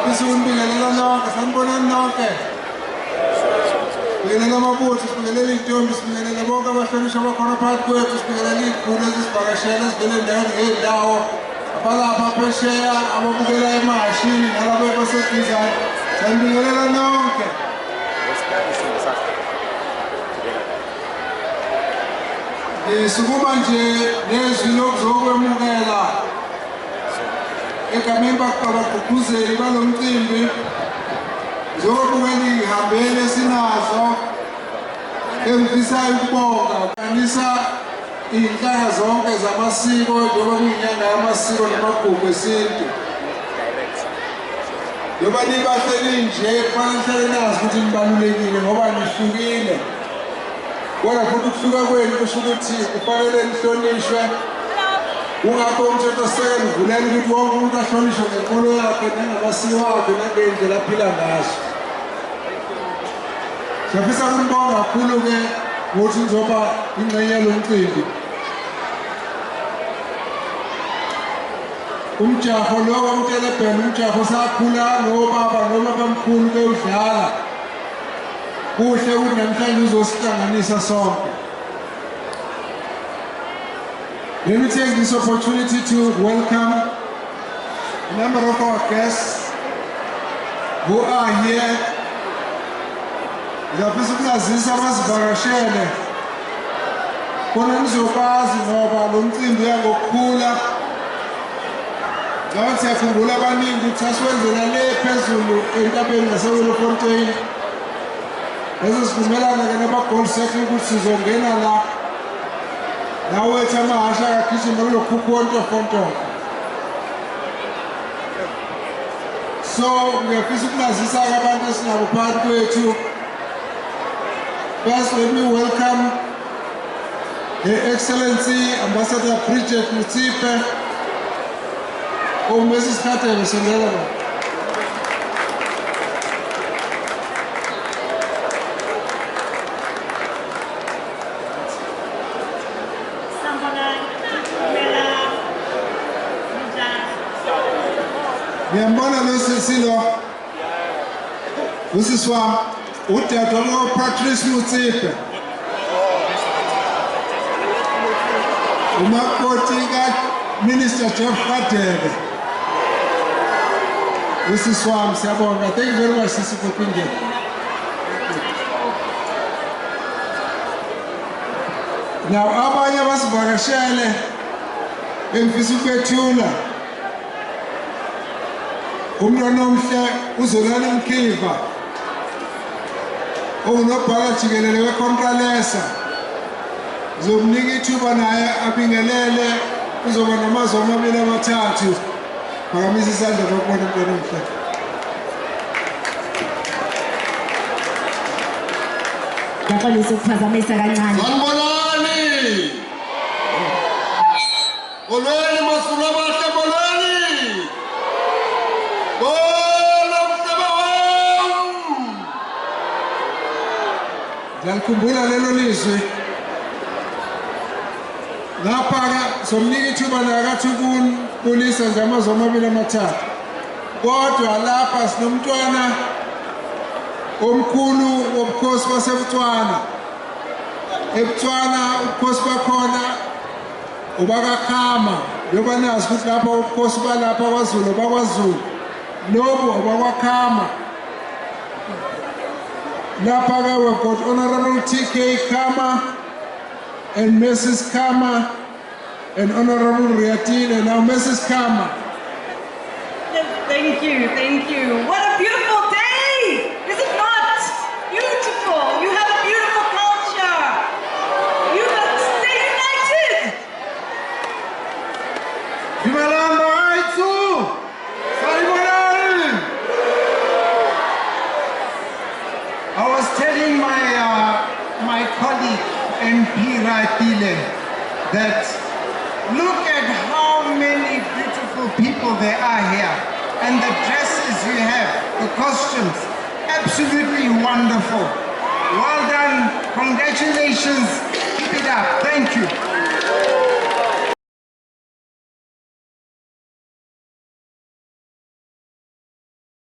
Bisubingelela nonke, sanibonani nonke. Sibingelela amabutho, sibingelela intombi, sibingelela bonke abahlonishwa abakhona phakathi kwethu, sibingelela izikhulu ezisivakashele ezivele endaweni ngey'ndawo. Abalapha phesheya, ababukela emahashini, nalabo abaseduzane. Sanibingelela nonke. Sukuma nje nezwi lokuzokwemukela egameni babagqugquzeli balo mcimbi zokwemukela ihambele sinazo engifisayo ukubonga kanisa iy'nhlanga zonke zamasiko njengoba kuyinyanga yamasiko namagugu esintu. Njengoba nibahleli nje kufanele nihlale nazi ukuthi nibalulekile ngoba nihlukile. Kodwa futhi ukuhluka kwenu kusho ukuthi kufanele nihlonishwe. Kungakho umthethosisekelo uvulela ukuthi wonke umuntu ahlonishwe ngenkolo yakhe nangamasiko akhe nangendlela aphila ngazo. Siyafisa ukunibonga kakhulu-ke ngokuthi nizoba ingxenye yalo mcimbi. Umjaho lo wamtelebhele, umjaho sakhula ngobaba bamkhulu bewudlala. Kuhle ukuthi namhlanje uzosihlanganisa sonke. Let me take this opportunity to welcome a number of our guests who are here. Ngiyafisa ukulazisa abasivakashele khona nizokwazi ngoba lo mcimbi uyangokukhula. Ngabe siyakhumbula abaningi ukuthi asiwenzela le phezulu entabeni ngaseWilfontein. Bese sivumelana-ke naba-Gold Circle ukuthi sizongena la nawethu amahasha akagijima kulo khukhu wontofontofo. So ngiyafisa ukulazisa-ke abantu esinabo phakathi kwethu. First, let me welcome Her Excellency Ambassador Bridget Mutsipe. Mrs. Khatebe, sondela. Ngiyambona lo sisilo. Usiswa udadewabo Patrice Mutsipe. Umakoti ka-Minister Jeff Khatebe. Usiswami siyabonga. Thank you very much sisi for being here. Now abanye abasivakashele engifisa ukwethula umntwana omhle uZolani Mkhiva ongunobhala jikelele wekhontralesa. Ngizomnika ithuba naye abingelele, uzoba namazwi amabili amathathu. Phakamisa isandla lokubona umntwana omhle. Ngiyaqolisa ukuphazamisa kancane. Sanibonani. Bolweni masulu abahle bolweni. Bola mhlaba wam. Ngiyakhumbula lelo lizwi. Lapha somnika ithuba nakathi ukulisa nje amazwi amabili amathathu. Kodwa lapha sinomntwana omkhulu wobukhosi baseButswana. eButswana ubukhosi bakhona ubakaKhama. Njengoba nazi ukuthi lapha ubukhosi balapha kwaZulu bakwaZulu. Lobo abakwaKhama. Lapha-ke we've got Honorable TK Khama and Mrs. Khama and Honorable Riatine. Now Mrs. Khama. Thank you, thank you. What a beautiful day! Is it not? Beautiful. You have a beautiful culture. You must stay united. Vimalanda Aitu! Sanibonani! I was telling my colleague MP Ratile that look at how many beautiful people there are here, and the dresses you have, the costumes, absolutely wonderful. Well done, congratulations, keep it up, thank you.